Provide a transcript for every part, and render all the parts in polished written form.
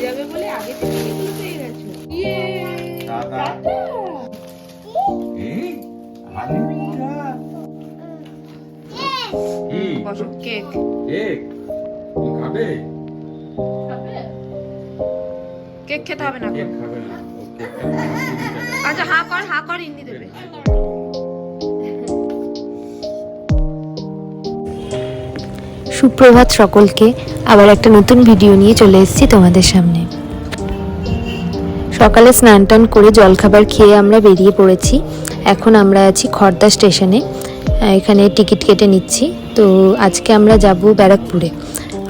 যাবে বলে আগে থেকে এগুলো পেয়ে গেছো। ইয়ে টাটা। এই আলিটা কি বসো কেক কেক তুমি খাবে? কেক খেতে হবে না কেক এখন। খাবে না ও কেক খাবে। আচ্ছা হা কর ইন্দি দেবে। সুপ্রভাত সকলকে, আবার একটা নতুন ভিডিও নিয়ে চলে এসেছি তোমাদের সামনে। সকালে স্নান টান করে জলখাবার খেয়ে আমরা বেরিয়ে পড়েছি। এখন আমরা আছি খড়দা স্টেশনে, এখানে টিকিট কেটে নিচ্ছি। তো আজকে আমরা যাব ব্যারাকপুরে।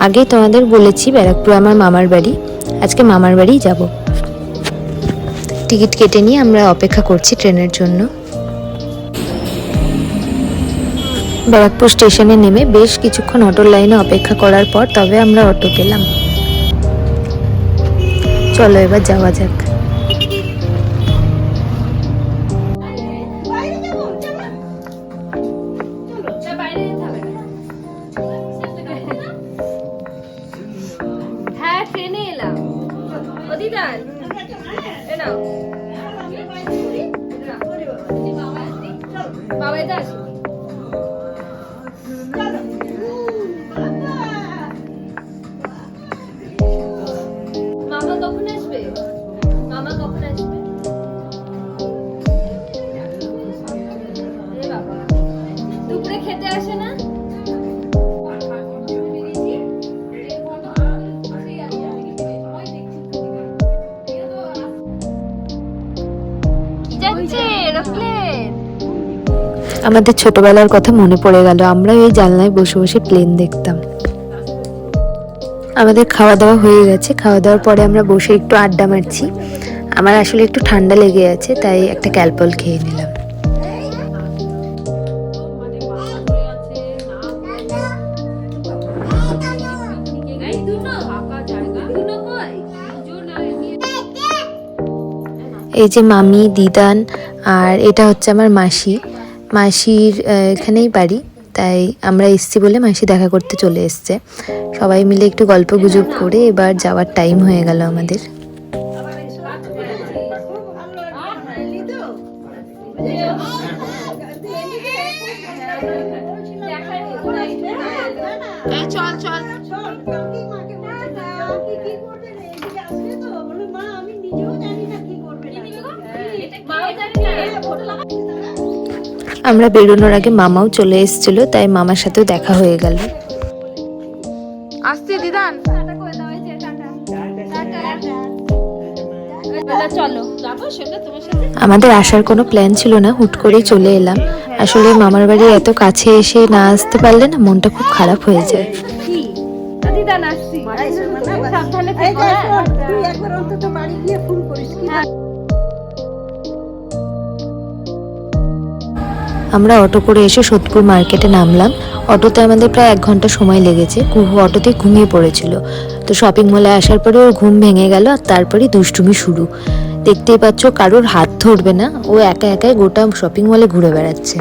আগে তোমাদের বলেছি ব্যারাকপুর আমার মামার বাড়ি, আজকে মামার বাড়িই যাব। টিকিট কেটে নিয়ে আমরা অপেক্ষা করছি ট্রেনের জন্য। ব্যারাকপুর স্টেশনে নেমে বেশ কিছুক্ষণ অটোর লাইনে অপেক্ষা করার পর তবে আমরা অটো পেলাম। চলো এবার যাওয়া যাক। হ্যাঁ ট্রেনে এলাম। অদিদান এনাও বাবা এটা আসো। মামা কখন আসবে? মামা কখন আসবে? এ বাবা দুপুরে খেতে আসে না? আমাদের ছোটবেলার কথা মনে পড়ে গেল, আমরা এই জানলায় বসে বসে প্লেন দেখতাম। আমাদের খাওয়া দাওয়া হয়ে গেছে, খাওয়া দাওয়ার পরে আমরা বসে একটু আড্ডা মারছি। আমার আসলে একটু ঠান্ডা লেগে আছে, তাই একটা ক্যালপল খেয়ে নিলাম। এই যে মামি, দিদান আর এটা হচ্ছে আমার মাসির এখানেই বাড়ি, তাই আমরা এসছি বলে মাসি দেখা করতে চলে এসছে। সবাই মিলে একটু গল্প গুজব করে এবার যাওয়ার টাইম হয়ে গেল আমাদের। চল চল আমরা বেরোনোর আগে মামাও চলে এসেছিল, তাই মামার সাথেও দেখা হয়ে গেল। আসতে দিদান চলো যাবো সেটা তোমার সাথে। আমাদের আসার কোনো প্ল্যান ছিল না, হুট করেই চলে এলাম। আসলে মামার বাড়ি এত কাছে এসে না আসতে পারলে না মনটা খুব খারাপ হয়ে যায়। কি দিদান আসছি সাবধানে থেকো। তুই একবার অন্তত বাড়ি গিয়ে ফোন করিস কি? আমরা অটো করে এসে সোদপুর মার্কেটে নামলাম। অটোতে আমাদের প্রায় 1 ঘন্টা সময় লেগেছে। কুহু অটোতে ঘুমিয়ে পড়েছিল, তো শপিং মলে আসার পরে ওর ঘুম ভেঙে গেল, আর তারপরে দুষ্টুমি শুরু। দেখতেই পাচ্ছ কারোর হাত ধরবে না, ও একা একাই গোটা শপিং মলে ঘুরে বেড়াচ্ছে।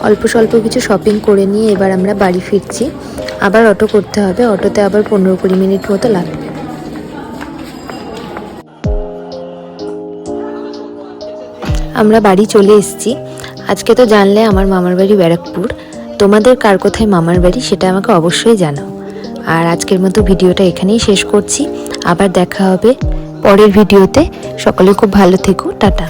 অল্প স্বল্প কিছু শপিং করে নিয়ে এবার আমরা বাড়ি ফিরছি। আবার অটো করতে হবে, অটোতে আবার 15-20 মিনিট মতো লাগবে। আমরা বাড়ি চলে এসেছি। আজকে তো জানলে আমার মামার বাড়ি ব্যারাকপুর। তোমাদের কার কোথায় মামার বাড়ি সেটা আমাকে অবশ্যই জানাও। আর আজকের মতো ভিডিওটা এখানেই শেষ করছি, আবার দেখা হবে পরের ভিডিওতে। সকলে খুব ভালো থেকো, টাটা।